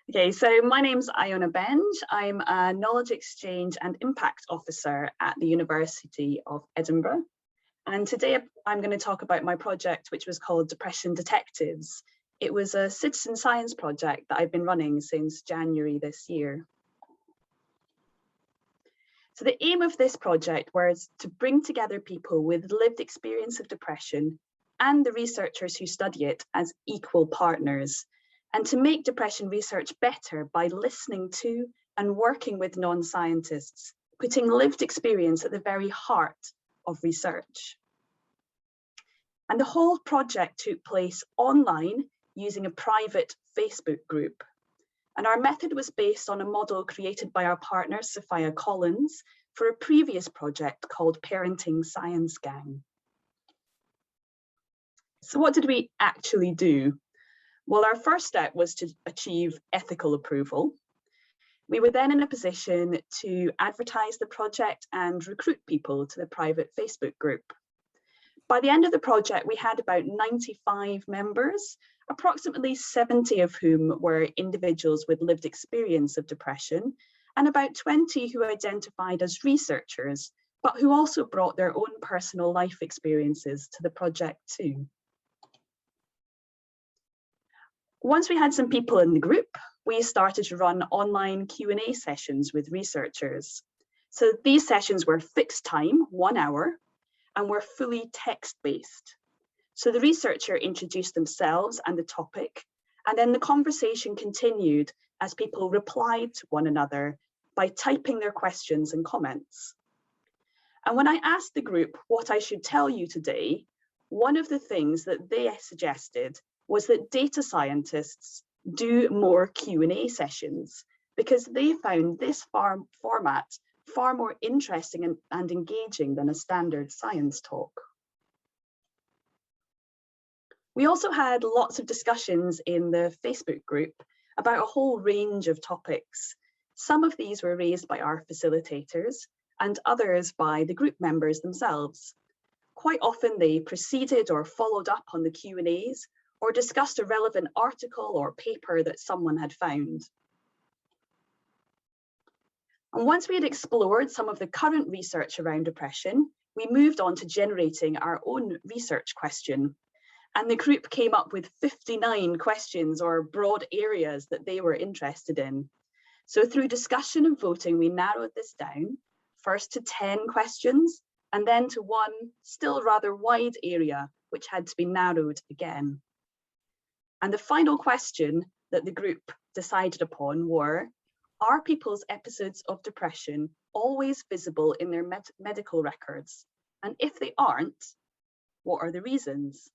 Okay, so my name's Iona Beange. I'm a Knowledge Exchange and Impact Officer at the University of Edinburgh. And today I'm going to talk about my project, which was called Depression Detectives. It was a citizen science project that I've been running since January this year. So the aim of this project was to bring together people with lived experience of depression and the researchers who study it as equal partners, and to make depression research better by listening to and working with non-scientists, putting lived experience at the very heart of research. And the whole project took place online using a private Facebook group. And our method was based on a model created by our partner, Sophia Collins, for a previous project called Parenting Science Gang. So what did we actually do? Well, our first step was to achieve ethical approval. We were then in a position to advertise the project and recruit people to the private Facebook group. By the end of the project, we had about 95 members, approximately 70 of whom were individuals with lived experience of depression, and about 20 who identified as researchers, but who also brought their own personal life experiences to the project too. Once we had some people in the group, we started to run online Q&A sessions with researchers. So these sessions were fixed time, 1 hour, and were fully text-based. So the researcher introduced themselves and the topic, and then the conversation continued as people replied to one another by typing their questions and comments. And when I asked the group what I should tell you today, one of the things that they suggested was that data scientists do more Q&A sessions because they found this format far more interesting and engaging than a standard science talk. We also had lots of discussions in the Facebook group about a whole range of topics. Some of these were raised by our facilitators and others by the group members themselves. Quite often they preceded or followed up on the Q&As or discussed a relevant article or paper that someone had found. And once we had explored some of the current research around depression, we moved on to generating our own research question. And the group came up with 59 questions or broad areas that they were interested in. So through discussion and voting, we narrowed this down, first to 10 questions, and then to one still rather wide area, which had to be narrowed again. And the final question that the group decided upon were, are people's episodes of depression always visible in their medical records? And if they aren't, what are the reasons?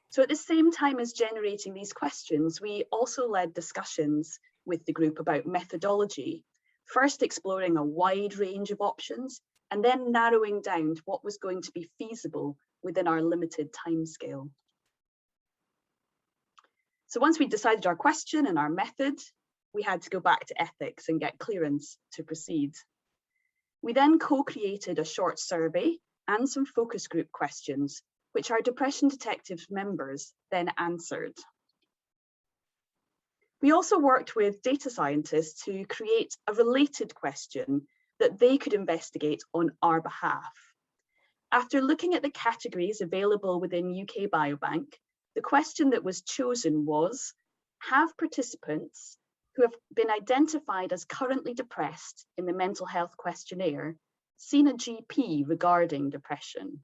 So at the same time as generating these questions, we also led discussions with the group about methodology, first exploring a wide range of options, and then narrowing down to what was going to be feasible within our limited timescale. So once we decided our question and our method, we had to go back to ethics and get clearance to proceed. We then co-created a short survey and some focus group questions, which our Depression Detectives members then answered. We also worked with data scientists to create a related question that they could investigate on our behalf. After looking at the categories available within UK Biobank, the question that was chosen was, have participants who have been identified as currently depressed in the mental health questionnaire seen a GP regarding depression?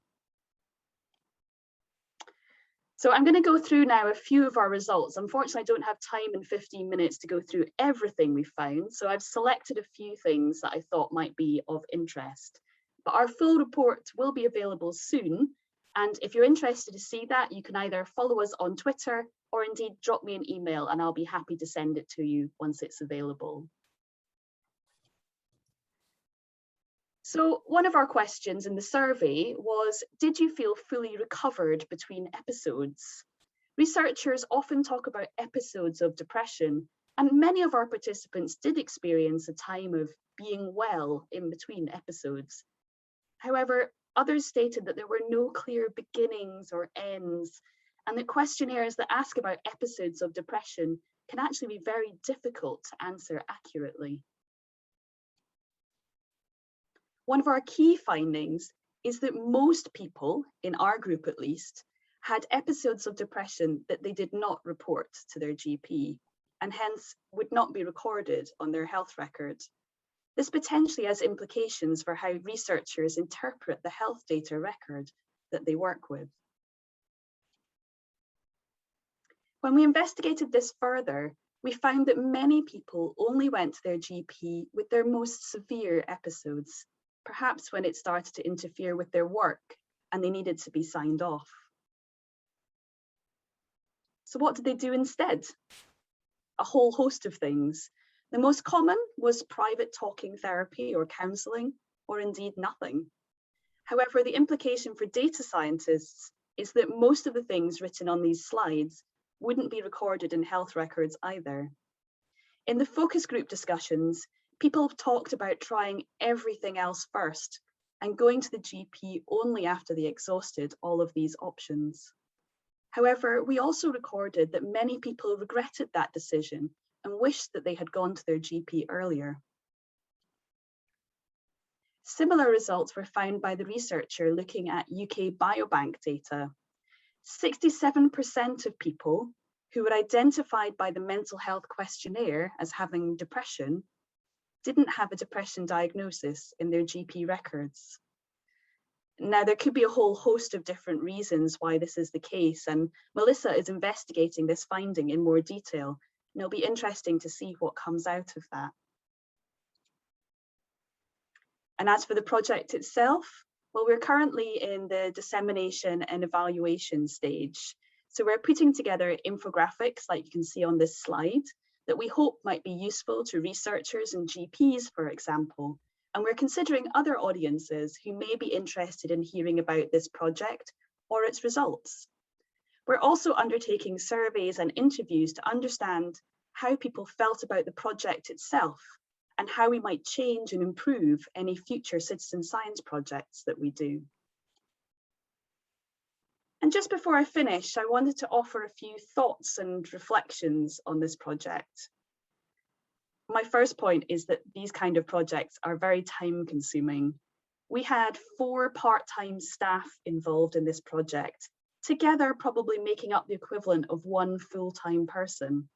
So I'm going to go through now a few of our results. Unfortunately, I don't have time in 15 minutes to go through everything we found, so I've selected a few things that I thought might be of interest. But our full report will be available soon. And if you're interested to see that, you can either follow us on Twitter or indeed drop me an email and I'll be happy to send it to you once it's available. So one of our questions in the survey was, did you feel fully recovered between episodes? Researchers often talk about episodes of depression, and many of our participants did experience a time of being well in between episodes. However, others stated that there were no clear beginnings or ends, and that questionnaires that ask about episodes of depression can actually be very difficult to answer accurately. One of our key findings is that most people, in our group at least, had episodes of depression that they did not report to their GP and hence would not be recorded on their health record. This potentially has implications for how researchers interpret the health data record that they work with. When we investigated this further, we found that many people only went to their GP with their most severe episodes, perhaps when it started to interfere with their work and they needed to be signed off. So what did they do instead? A whole host of things. The most common was private talking therapy or counselling, or indeed nothing. However, the implication for data scientists is that most of the things written on these slides wouldn't be recorded in health records either. In the focus group discussions, people talked about trying everything else first and going to the GP only after they exhausted all of these options. However, we also recorded that many people regretted that decision and wished that they had gone to their GP earlier. Similar results were found by the researcher looking at UK Biobank data. 67% of people who were identified by the mental health questionnaire as having depression didn't have a depression diagnosis in their GP records. Now, there could be a whole host of different reasons why this is the case, and Melissa is investigating this finding in more detail, and it'll be interesting to see what comes out of that. And as for the project itself, well, we're currently in the dissemination and evaluation stage. So we're putting together infographics like you can see on this slide that we hope might be useful to researchers and GPs, for example. And we're considering other audiences who may be interested in hearing about this project or its results. We're also undertaking surveys and interviews to understand how people felt about the project itself and how we might change and improve any future citizen science projects that we do. And just before I finish, I wanted to offer a few thoughts and reflections on this project. My first point is that these kind of projects are very time consuming. We had 4 part-time staff involved in this project, together probably making up the equivalent of 1 full-time person.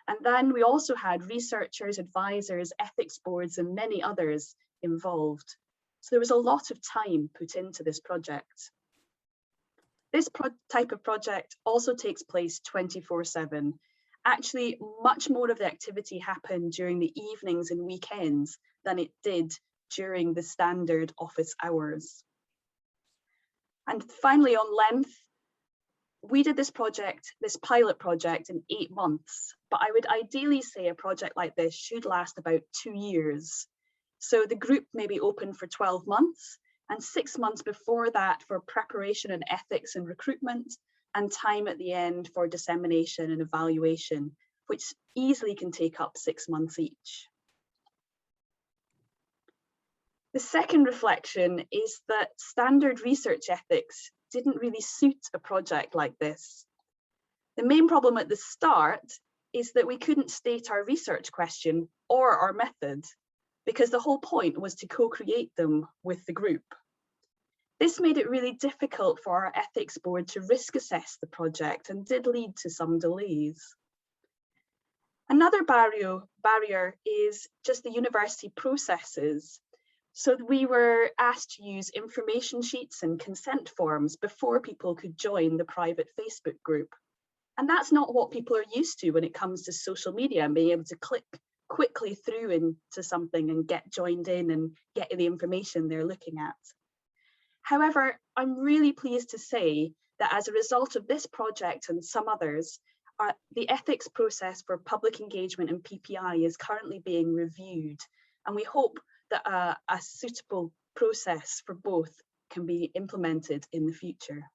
And then we also had researchers, advisors, ethics boards, and many others involved. So there was a lot of time put into this project. This type of project also takes place 24/7. Actually, much more of the activity happened during the evenings and weekends than it did during the standard office hours. And finally, on length, we did this project, this pilot project, in 8 months, but I would ideally say a project like this should last about 2 years. So the group may be open for 12 months, and 6 months before that for preparation and ethics and recruitment, and time at the end for dissemination and evaluation, which easily can take up 6 months each. The second reflection is that standard research ethics didn't really suit a project like this. The main problem at the start is that we couldn't state our research question or our method, because the whole point was to co-create them with the group. This made it really difficult for our ethics board to risk assess the project and did lead to some delays. Another barrier is just the university processes. So we were asked to use information sheets and consent forms before people could join the private Facebook group. And that's not what people are used to when it comes to social media and being able to click quickly through into something and get joined in and get the information they're looking at. However, I'm really pleased to say that as a result of this project and some others, the ethics process for public engagement and PPI is currently being reviewed, and we hope that a suitable process for both can be implemented in the future.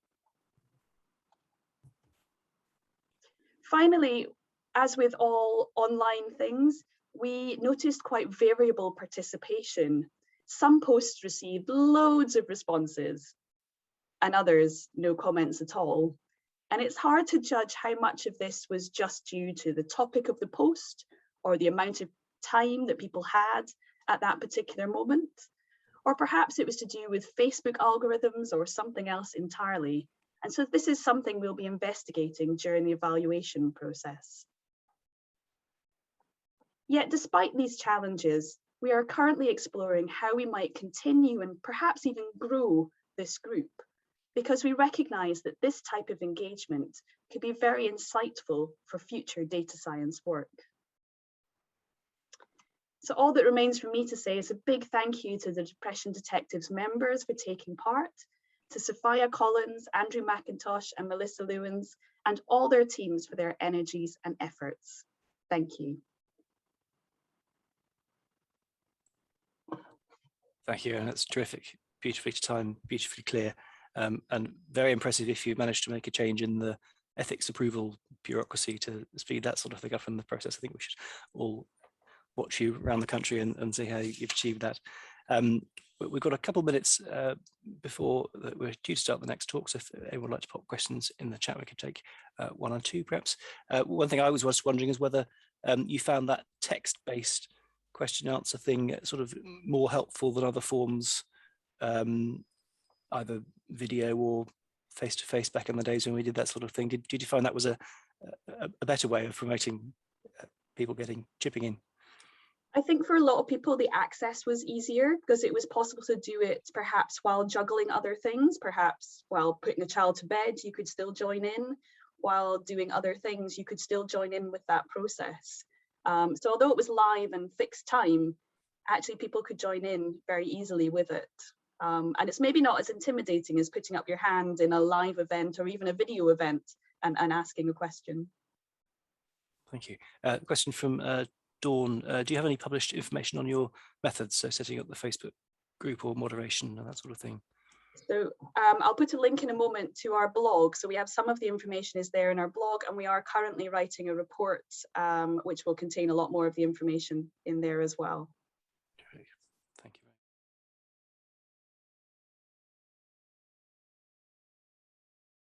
Finally, as with all online things, we noticed quite variable participation. Some posts received loads of responses and others no comments at all. And it's hard to judge how much of this was just due to the topic of the post or the amount of time that people had at that particular moment, or perhaps it was to do with Facebook algorithms or something else entirely. And so this is something we'll be investigating during the evaluation process. Yet despite these challenges, we are currently exploring how we might continue and perhaps even grow this group, because we recognise that this type of engagement could be very insightful for future data science work. So all that remains for me to say is a big thank you to the Depression Detectives members for taking part, to Sophia Collins, Andrew McIntosh and Melissa Lewins, and all their teams for their energies and efforts. Thank you. Thank you, and that's terrific, beautifully timed, beautifully clear, and very impressive if you managed to make a change in the ethics approval bureaucracy to speed that sort of thing up in the process. I think we should all watch you around the country and see how you've achieved that. We've got a couple of minutes before we're due to start the next talk, so if anyone would like to pop questions in the chat, we could take one or two perhaps. One thing I was just wondering is whether you found that text-based question answer thing sort of more helpful than other forms, either video or face-to-face back in the days when we did that sort of thing. Did you find that was a better way of promoting people chipping in? I think for a lot of people, the access was easier because it was possible to do it perhaps while juggling other things, perhaps while putting a child to bed, you could still join in, while doing other things, you could still join in with that process. So although it was live and fixed time, actually people could join in very easily with it. And it's maybe not as intimidating as putting up your hand in a live event or even a video event and asking a question. Thank you. Question from Dawn. Do you have any published information on your methods, so setting up the Facebook group or moderation and that sort of thing? So I'll put a link in a moment to our blog. So we have some of the information is there in our blog, and we are currently writing a report which will contain a lot more of the information in there as well.